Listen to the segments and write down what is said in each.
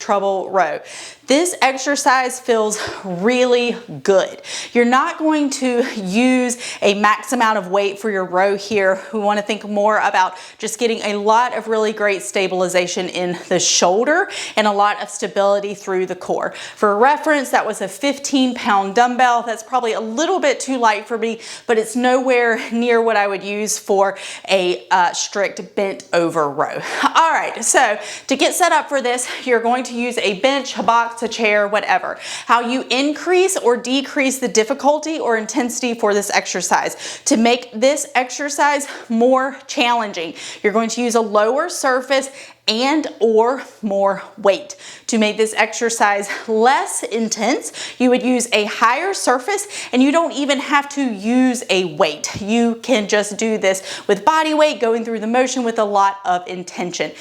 treble row. This exercise feels really good. You're not going to use a max amount of weight for your row here. We want to think more about just getting a lot of really great stabilization in the shoulder and a lot of stability through the core. For reference, that was a 15-pound dumbbell. That's probably a little bit too light for me, but it's nowhere near what I would use for a strict bent over row. All right, so to get set up for this, you're going to use a bench, a box, a chair, whatever. How you increase or decrease the difficulty or intensity for this exercise. To make this exercise more challenging, you're going to use a lower surface and or more weight. To make this exercise less intense, you would use a higher surface, and you don't even have to use a weight. You can just do this with body weight, going through the motion with a lot of intention.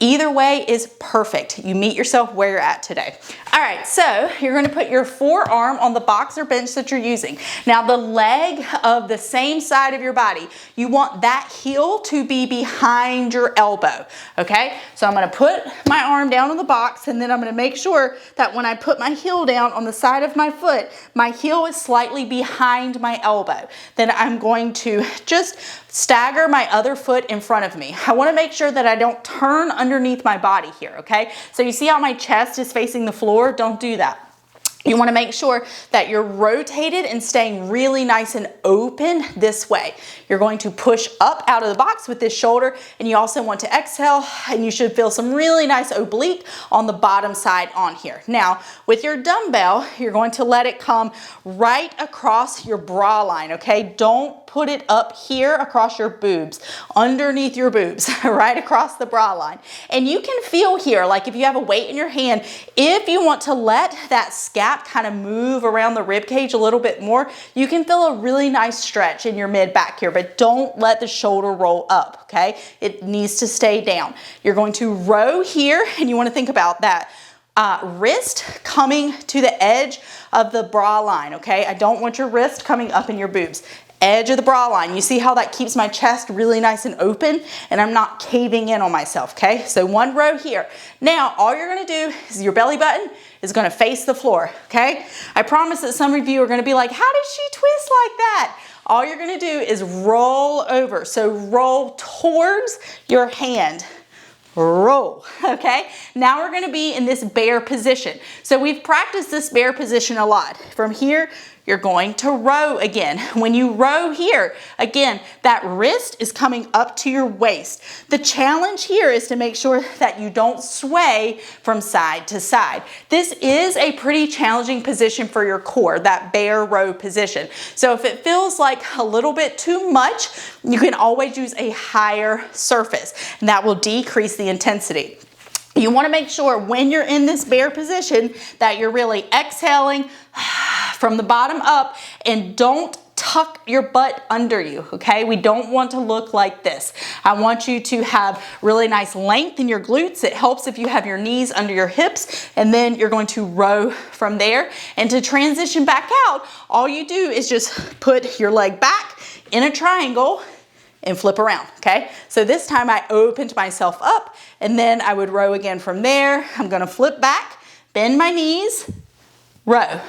Either way is perfect. You meet yourself where you're at today. All right, so you're gonna put your forearm on the box or bench that you're using. Now the leg of the same side of your body, you want that heel to be behind your elbow, okay? So I'm gonna put my arm down on the box, and then I'm gonna make sure that when I put my heel down on the side of my foot, my heel is slightly behind my elbow. Then I'm going to just stagger my other foot in front of me. I wanna make sure that I don't turn underneath my body here, okay? So you see how my chest is facing the floor? Don't do that. You want to make sure that you're rotated and staying really nice and open this way. You're going to push up out of the box with this shoulder, and you also want to exhale, and you should feel some really nice oblique on the bottom side on here. Now, with your dumbbell, you're going to let it come right across your bra line, okay? Don't put it up here across your boobs, underneath your boobs, right across the bra line. And you can feel here, like if you have a weight in your hand, if you want to let that scap kind of move around the rib cage a little bit more, you can feel a really nice stretch in your mid back here, but don't let the shoulder roll up, okay? It needs to stay down. You're going to row here, and you want to think about that wrist coming to the edge of the bra line, okay? I don't want your wrist coming up in your boobs. Edge of the bra line. You see how that keeps my chest really nice and open, and I'm not caving in on myself, okay? So one row here. Now, all you're gonna do is your belly button is gonna face the floor, okay? I promise that some of you are gonna be like, how did she twist like that? All you're gonna do is roll over. So roll towards your hand. Roll, okay? Now we're gonna be in this bear position. So we've practiced this bear position a lot. From here, you're going to row again. When you row here, again, that wrist is coming up to your waist. The challenge here is to make sure that you don't sway from side to side. This is a pretty challenging position for your core, that bear row position. So if it feels like a little bit too much, you can always use a higher surface, and that will decrease the intensity. You want to make sure when you're in this bear position that you're really exhaling from the bottom up, and don't tuck your butt under you, okay? We don't want to look like this. I want you to have really nice length in your glutes. It helps if you have your knees under your hips, and then you're going to row from there. And to transition back out, all you do is just put your leg back in a triangle and flip around, okay? So this time I opened myself up, and then I would row again from there. I'm gonna flip back, bend my knees, row.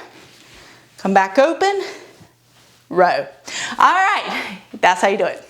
Come back open, row. All right, that's how you do it.